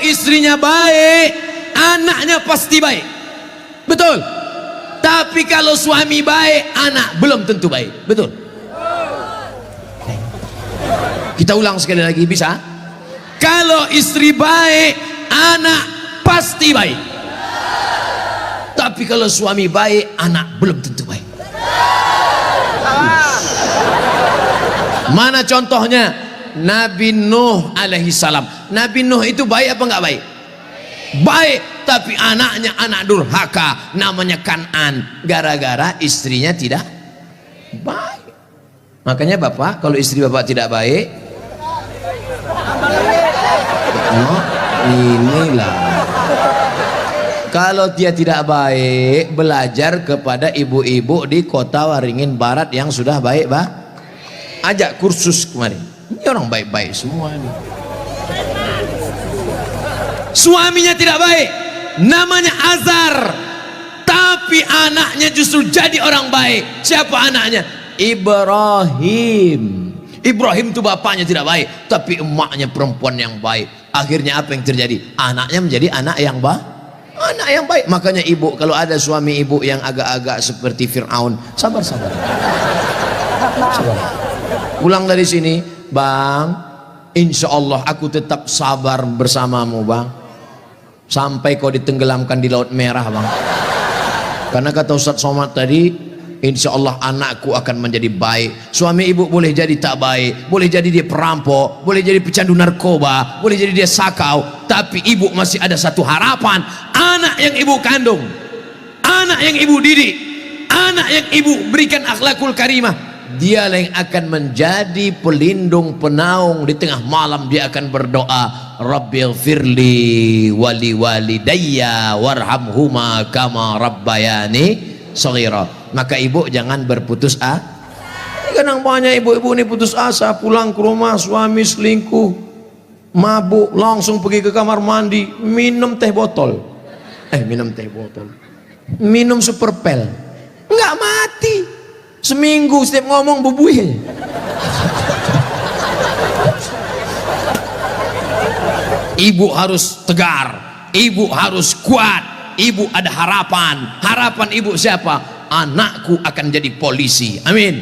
istrinya baik, anaknya pasti baik. Betul. Tapi kalau suami baik, anak belum tentu baik. Betul. Kita ulang sekali lagi, bisa? Kalau istri baik, anak pasti baik. Tapi kalau suami baik, anak belum tentu baik. Mana contohnya? Nabi Nuh alaihi salam. Nabi Nuh itu baik apa enggak baik? Baik, tapi anaknya anak durhaka, namanya Kan'an, gara-gara istrinya tidak baik. Makanya bapak, kalau istri bapak tidak baik, oh, inilah. Kalau dia tidak baik, belajar kepada ibu-ibu di kota Waringin Barat yang sudah baik, bah. Ajak kursus kemarin. Ini orang baik-baik semua ini. Suaminya tidak baik, namanya Azar, tapi anaknya justru jadi orang baik. Siapa anaknya? Ibrahim. Ibrahim itu bapaknya tidak baik, tapi emaknya perempuan yang baik. Akhirnya apa yang terjadi? Anaknya menjadi anak yang baik. Anak yang baik. Makanya ibu, kalau ada suami ibu yang agak-agak seperti Fir'aun, sabar-sabar. Sabar. Pulang dari sini, bang, insya Allah aku tetap sabar bersamamu, bang, sampai kau ditenggelamkan di Laut Merah, bang. Karena kata Ustadz Somad tadi, insya Allah anakku akan menjadi baik. Suami ibu boleh jadi tak baik, boleh jadi dia perampok, boleh jadi pecandu narkoba, boleh jadi dia sakau, tapi ibu masih ada satu harapan. Anak yang ibu kandung, anak yang ibu didik, anak yang ibu berikan akhlakul karimah, dialah yang akan menjadi pelindung penaung. Di tengah malam dia akan berdoa, Rabbighfirli wali walidayya warhamhuma kama rabbayani shaghira. Maka ibu jangan berputus asa. Kadang banyak ibu-ibu ini putus asa, pulang ke rumah suami selingkuh, mabuk, langsung pergi ke kamar mandi, minum teh botol. Minum teh botol, minum super pel, nggak mati. Seminggu setiap ngomong bubui. Ibu harus tegar, ibu harus kuat, ibu ada harapan. Harapan ibu siapa? Anakku akan jadi polisi, amin.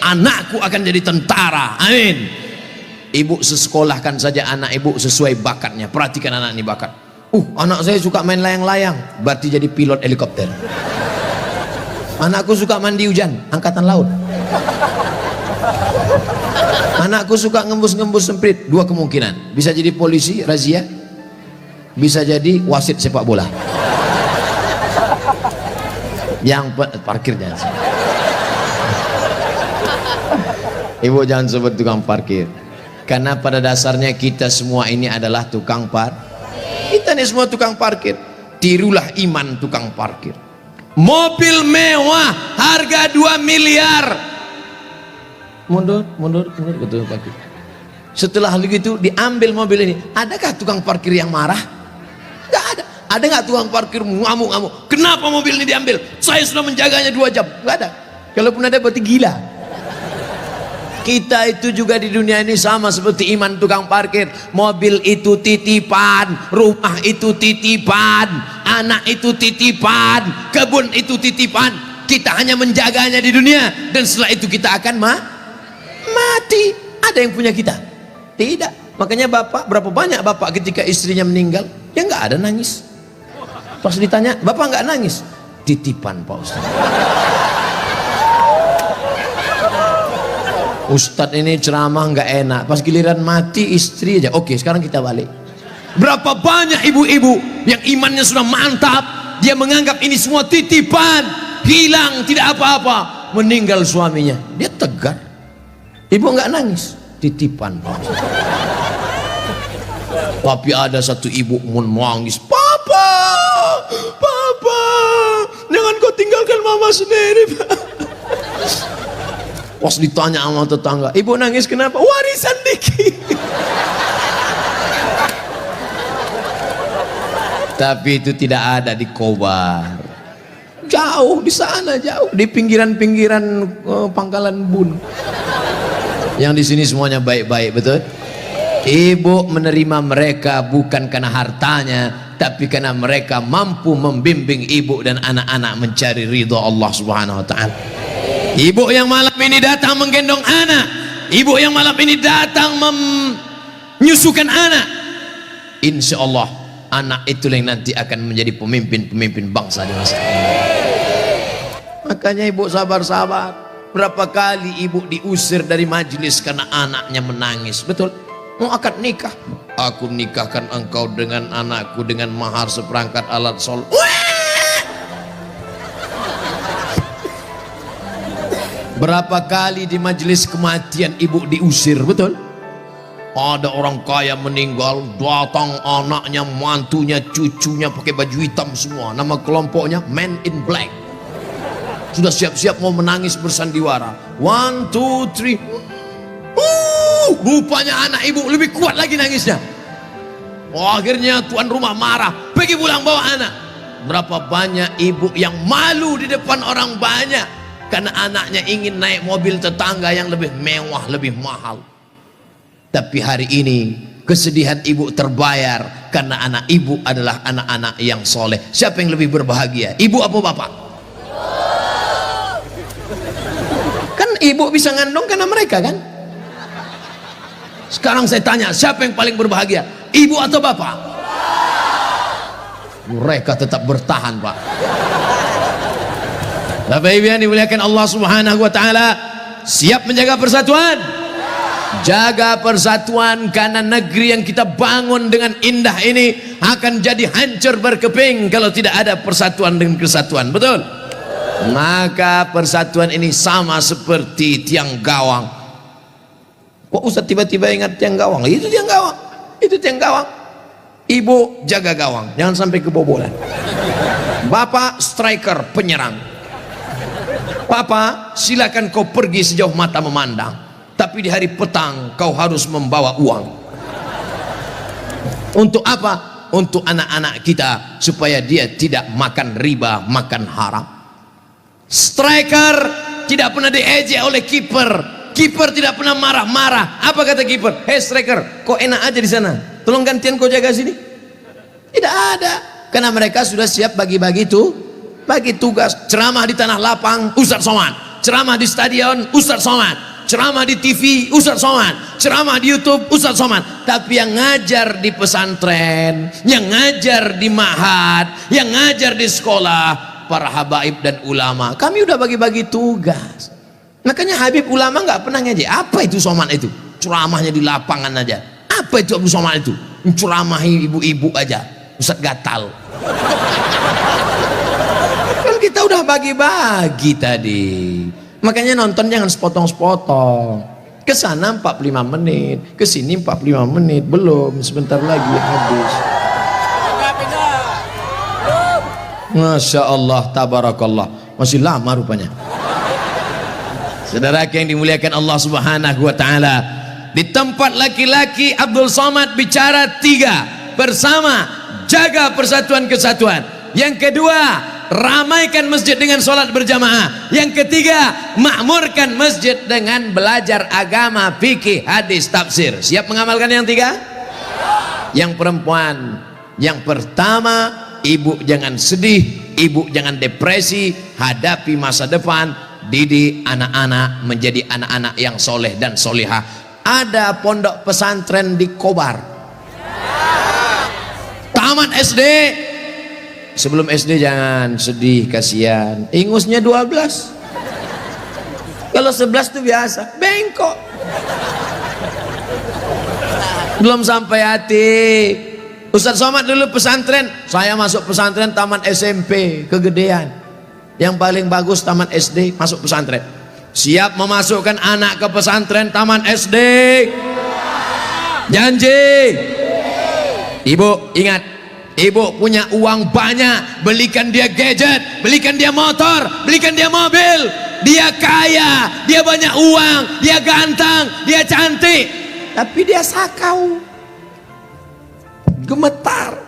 Anakku akan jadi tentara, amin. Ibu sekolahkan saja anak ibu sesuai bakatnya. Perhatikan anak ini bakat. Anak saya suka main layang-layang, berarti jadi pilot helikopter. Anakku suka mandi hujan, angkatan laut. Anakku suka ngembus-ngembus semprit, dua kemungkinan, bisa jadi polisi razia, bisa jadi wasit sepak bola. Yang parkirnya, ibu jangan sebut tukang parkir, karena pada dasarnya kita semua ini adalah tukang kita ini semua tukang parkir. Tirulah iman tukang parkir. Mobil mewah harga 2 miliar. Mundur betul parkir. Setelah begitu diambil mobil ini, adakah tukang parkir yang marah? Enggak ada. Ada nggak tukang parkir ngamuk-ngamuk? Kenapa mobil ini diambil? Saya sudah menjaganya 2 jam. Enggak ada. Kalaupun ada berarti gila. Kita itu juga di dunia ini sama seperti iman tukang parkir. Mobil itu titipan, rumah itu titipan, anak itu titipan, kebun itu titipan. Kita hanya menjaganya di dunia, dan setelah itu kita akan mati. Ada yang punya kita? Tidak. Makanya bapak, berapa banyak bapak ketika istrinya meninggal, ya nggak ada nangis. Pas ditanya, bapak nggak nangis? Titipan Pak Ustaz. Ustadz ini ceramah nggak enak, pas giliran mati istri aja. Oke, sekarang kita balik. Berapa banyak ibu-ibu yang imannya sudah mantap, dia menganggap ini semua titipan, hilang tidak apa-apa, meninggal suaminya, dia tegar. Ibu nggak nangis, titipan. Tapi ada satu ibu menangis, papa, jangan kau tinggalkan mama sendiri, Pak. Pas ditanya sama tetangga, ibu nangis kenapa? Warisan dikit. Tapi itu tidak ada di Kobar, jauh di sana, jauh di pinggiran-pinggiran Pangkalan Bun. Yang di sini semuanya baik-baik, betul? Ibu menerima mereka bukan karena hartanya, tapi karena mereka mampu membimbing ibu dan anak-anak mencari ridho Allah Subhanahu wa taala. Ibu yang malam ini datang menggendong anak, ibu yang malam ini datang menyusukan anak, insya Allah anak itu yang nanti akan menjadi pemimpin-pemimpin bangsa di masa depan. Makanya ibu sabar-sabar. Berapa kali ibu diusir dari majelis karena anaknya menangis, betul? Mau akad nikah, aku nikahkan engkau dengan anakku dengan mahar seperangkat alat sholat. Berapa kali di majelis kematian ibu diusir, betul? Ada orang kaya meninggal, datang anaknya, mantunya, cucunya pakai baju hitam semua, nama kelompoknya Men in Black. Sudah siap-siap mau menangis bersandiwara. 1, 2, 3. Rupanya anak ibu lebih kuat lagi nangisnya. Akhirnya tuan rumah marah, pergi pulang bawa anak. Berapa banyak ibu yang malu di depan orang banyak karena anaknya ingin naik mobil tetangga yang lebih mewah, lebih mahal. Tapi hari ini kesedihan ibu terbayar karena anak ibu adalah anak-anak yang soleh. Siapa yang lebih berbahagia, ibu apa bapak? Kan ibu bisa ngandung karena mereka kan. Sekarang saya tanya, siapa yang paling berbahagia, ibu atau bapak? Mereka tetap bertahan, Pak. Bapak Ibu yang dimuliakan Allah Subhanahu wa taala, siap menjaga persatuan? Jaga persatuan, karena negeri yang kita bangun dengan indah ini akan jadi hancur berkeping kalau tidak ada persatuan dan kesatuan, betul? Maka persatuan ini sama seperti tiang gawang. Kok Ustaz tiba-tiba ingat tiang gawang? Itu tiang gawang, itu tiang gawang. Ibu jaga gawang, jangan sampai kebobolan. Bapak striker, penyerang. Papa silakan kau pergi sejauh mata memandang, tapi di hari petang kau harus membawa uang. Untuk apa? Untuk anak-anak kita, supaya dia tidak makan riba, makan haram. Striker tidak pernah diejek oleh kiper. Kiper tidak pernah marah-marah. Apa kata kiper? Hei striker, kok enak aja di sana, tolong gantian kau jaga sini. Tidak ada, karena mereka sudah siap bagi-bagi bagi tugas. Ceramah di tanah lapang, Ustaz Somad. Ceramah di stadion, Ustaz Somad. Ceramah di TV, Ustaz Somad. Ceramah di YouTube, Ustaz Somad. Tapi yang ngajar di pesantren, yang ngajar di ma'had, yang ngajar di sekolah, para habaib dan ulama, kami udah bagi-bagi tugas. Makanya Habib ulama nggak pernah ngaji. Apa itu Somad itu? Ceramahnya di lapangan aja. Apa itu Abu Somad itu? Ceramahi ibu-ibu aja. Ustaz gatal. Kan kita udah bagi-bagi tadi. Makanya nonton jangan sepotong-sepotong. Kesana 45 menit, kesini 45 menit, belum, sebentar lagi habis. Masya Allah, tabarakallah, masih lama rupanya. Saudara yang dimuliakan Allah Subhanahu wa taala, di tempat laki-laki Abdul Somad bicara 3, bersama jaga persatuan kesatuan. Yang kedua, ramaikan masjid dengan sholat berjamaah. Yang ketiga, makmurkan masjid dengan belajar agama, fikih, hadis, tafsir. Siap mengamalkan yang 3? Yang perempuan, yang pertama, ibu jangan sedih, ibu jangan depresi, hadapi masa depan. Didik anak-anak menjadi anak-anak yang soleh dan solihah. Ada pondok pesantren di Kobar. Taman SD. Sebelum SD jangan sedih, kasihan. Ingusnya 12. Kalau 11 itu biasa, bengkok. Belum sampai hati. Ustaz Somad dulu pesantren, saya masuk pesantren taman SMP, kegedean. Yang paling bagus taman SD, masuk pesantren. Siap memasukkan anak ke pesantren taman SD? Janji? Ibu ingat, ibu punya uang banyak, belikan dia gadget, belikan dia motor, belikan dia mobil. Dia kaya, dia banyak uang, dia ganteng, dia cantik, tapi dia sakau, gemetar,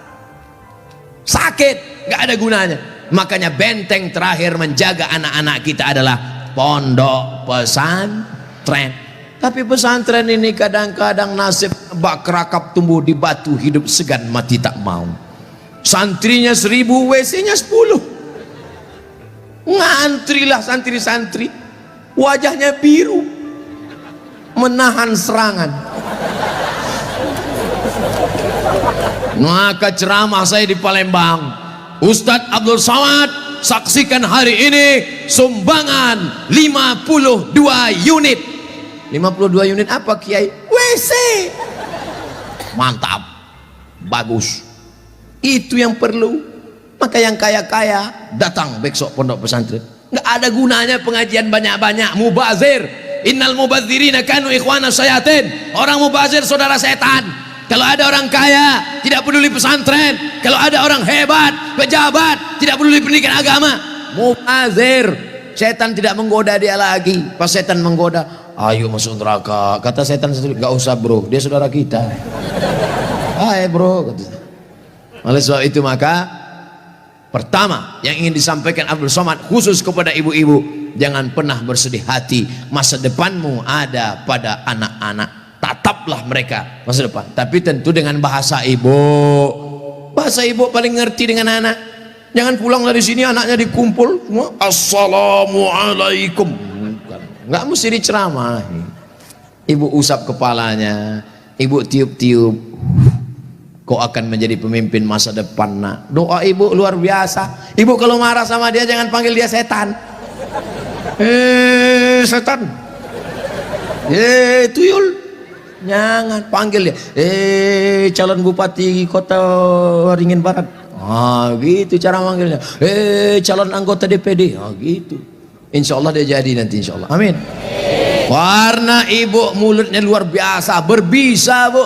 sakit, gak ada gunanya. Makanya benteng terakhir menjaga anak-anak kita adalah pondok pesantren. Tapi pesantren ini kadang-kadang nasib bak kerakap tumbuh di batu, hidup segan mati tak mau. Santrinya 1000, WC-nya 10. Ngantrilah santri-santri, wajahnya biru, menahan serangan. Maka ceramah saya di Palembang, Ustadz Abdul Somad saksikan hari ini sumbangan 52 unit. 52 unit apa Kiai? WC. Mantap, bagus, itu yang perlu. Maka yang kaya-kaya datang besok pondok pesantren. Nggak ada gunanya pengajian banyak-banyak, mubazir. Innal mubazirina kanu ikhwana syayatin. Orang mubazir saudara setan. Kalau ada orang kaya tidak peduli pesantren, kalau ada orang hebat pejabat tidak peduli pendidikan agama, mubazir. Setan tidak menggoda dia lagi. Pas setan menggoda, ayo masuk neraka, kata setan sendiri, gak usah bro, dia saudara kita. Hai bro, kata. Oleh sebab itu maka pertama yang ingin disampaikan Abdul Somad khusus kepada ibu-ibu, jangan pernah bersedih hati. Masa depanmu ada pada anak-anak, tataplah mereka masa depan, tapi tentu dengan bahasa ibu. Bahasa ibu paling ngerti dengan anak. Jangan pulang dari sini anaknya dikumpul semua, assalamualaikum. Nggak mesti diceramah. Ibu usap kepalanya, ibu tiup-tiup, kau akan menjadi pemimpin masa depan nak. Doa ibu luar biasa. Ibu kalau marah sama dia jangan panggil dia setan. Setan, tuyul, jangan panggil dia. Calon bupati kota Waringin Barat, gitu cara manggilnya. Calon anggota DPD, gitu. Insya Allah dia jadi nanti, insya Allah. Amin. Karena ibu mulutnya luar biasa, berbisa bu.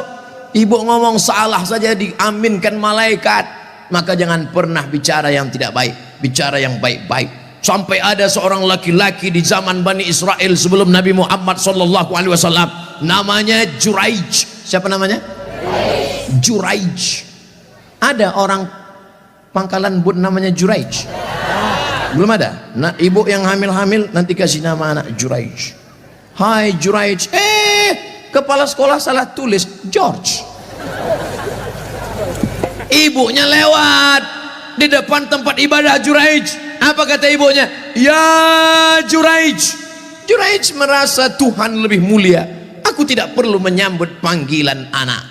Ibu ngomong salah saja diaminkan malaikat. Maka jangan pernah bicara yang tidak baik, bicara yang baik-baik. Sampai ada seorang laki-laki di zaman Bani Israel sebelum Nabi Muhammad SAW, namanya Juraij. Siapa namanya? Juraij. Ada orang Pangkalan Bun namanya Juraij? Belum ada. Nah, ibu yang hamil-hamil nanti kasih nama anak Juraij. Hai Juraij. Kepala sekolah salah tulis George. Ibunya lewat di depan tempat ibadah Juraij. Apa kata ibunya? Ya Juraij. Juraij merasa Tuhan lebih mulia. Aku tidak perlu menyambut panggilan anak.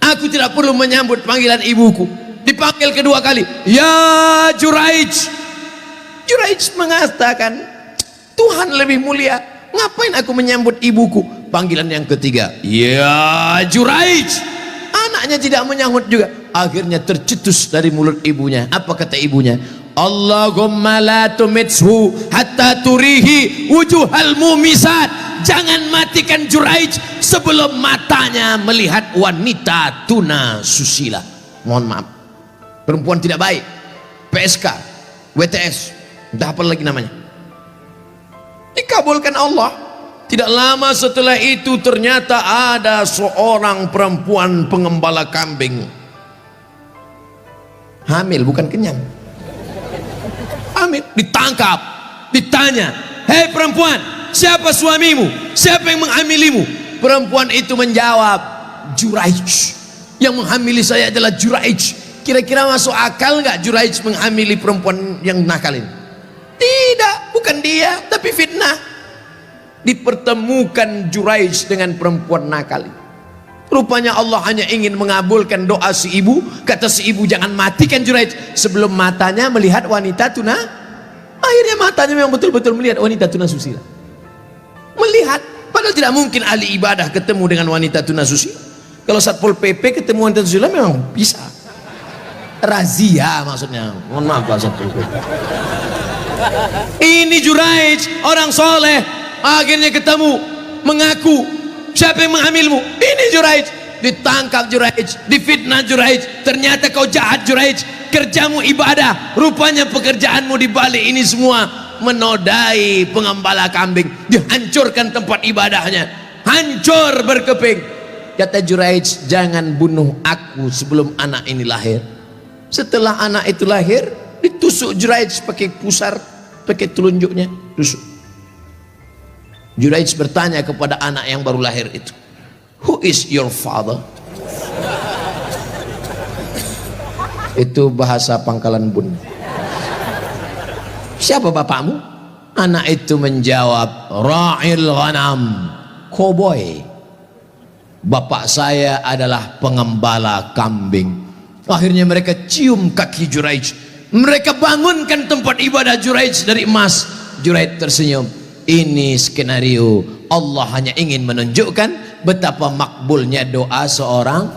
Aku tidak perlu menyambut panggilan ibuku. Dipanggil kedua kali, ya Juraij. Juraij mengatakan, Tuhan lebih mulia, ngapain aku menyambut ibuku? Panggilan yang ketiga, ya Juraij. Anaknya tidak menyambut juga. Akhirnya tercetus dari mulut ibunya. Apa kata ibunya? Allahumma la tumitshu hatta turihi wujuhal mumisat. Jangan matikan Juraij sebelum matanya melihat wanita tuna susila. Mohon maaf, perempuan tidak baik, PSK, WTS, entah apa lagi namanya, dikabulkan Allah. Tidak lama setelah itu ternyata ada seorang perempuan pengembala kambing, hamil bukan kenyang, hamil. Ditangkap, ditanya, hei perempuan, siapa suamimu? Siapa yang menghamilimu? Perempuan itu menjawab, Juraij. Yang menghamili saya adalah Juraij. Kira-kira masuk akal nggak Juraij menghamili perempuan yang nakal ini? Tidak, bukan dia, tapi fitnah. Dipertemukan Juraij dengan perempuan nakal. Rupanya Allah hanya ingin mengabulkan doa si ibu. Kata si ibu, jangan matikan Juraij sebelum matanya melihat wanita tuna. Akhirnya matanya memang betul-betul melihat wanita tuna susila. Melihat, padahal tidak mungkin ahli ibadah ketemu dengan wanita tuna susila. Kalau Satpol PP ketemu wanita susila memang bisa. Razia maksudnya. Mohon maaf Pak Satpol PP. Ini Juraij, orang soleh, akhirnya ketemu, mengaku, siapa yang menghamilmu? Ini Juraij. Ditangkap Juraij, difitnah Juraij. Ternyata kau jahat Juraij, kerjamu ibadah, rupanya pekerjaanmu di balik ini semua menodai pengembala kambing. Dihancurkan tempat ibadahnya, hancur berkeping. Kata Juraij, jangan bunuh aku sebelum anak ini lahir. Setelah anak itu lahir, ditusuk Juraij pakai pusar, pakai telunjuknya, tusuk. Juraij bertanya kepada anak yang baru lahir itu, who is your father? Itu bahasa Pangkalan Bun. Siapa bapakmu? Anak itu menjawab, ra'il ghanam, koboi. Bapak saya adalah pengembala kambing. Akhirnya mereka cium kaki Juraij, mereka bangunkan tempat ibadah Juraij dari emas. Juraij tersenyum. Ini skenario Allah hanya ingin menunjukkan betapa makbulnya doa seorang.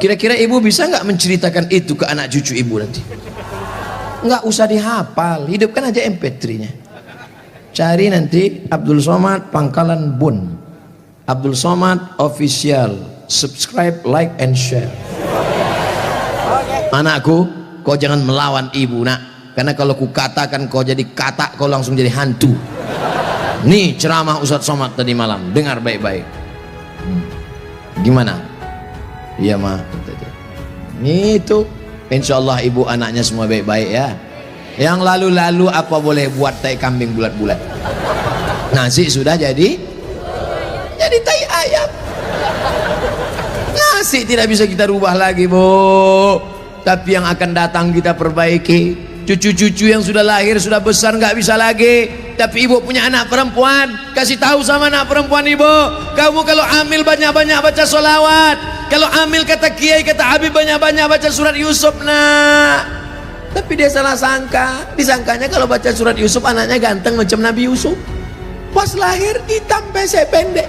Kira-kira ibu bisa nggak menceritakan itu ke anak cucu ibu nanti? Nggak usah dihafal, hidupkan aja MP3-nya. Cari nanti Abdul Somad Pangkalan Bun, Abdul Somad Official, subscribe, like, and share. Anakku, kau jangan melawan ibu nak, karena kalau ku katakan kau jadi katak, kau langsung jadi hantu. Nih ceramah Ustadz Somad tadi malam, dengar baik-baik. Gimana? Iya mah, itu insya Allah ibu anaknya semua baik-baik ya. Yang lalu-lalu apa boleh buat tai kambing bulat-bulat, nasi sudah jadi tai ayam. Nasi tidak bisa kita rubah lagi bu, tapi yang akan datang kita perbaiki. Cucu-cucu yang sudah lahir sudah besar nggak bisa lagi, tapi ibu punya anak perempuan, kasih tahu sama anak perempuan ibu, kamu kalau hamil banyak-banyak baca sholawat, kalau hamil kata kiai kata Habib banyak-banyak baca surat Yusuf nak. Tapi dia salah sangka, disangkanya kalau baca surat Yusuf anaknya ganteng macam Nabi Yusuf, pas lahir hitam pesek pendek.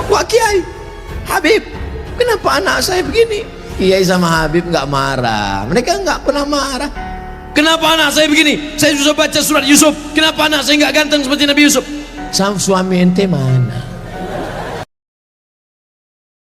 Wah kiai, Habib, kenapa anak saya begini? Kiai sama Habib nggak marah, mereka nggak pernah marah. Kenapa anak saya begini? Saya sudah baca surat Yusuf, kenapa anak saya nggak ganteng seperti Nabi Yusuf? Suami ente mana?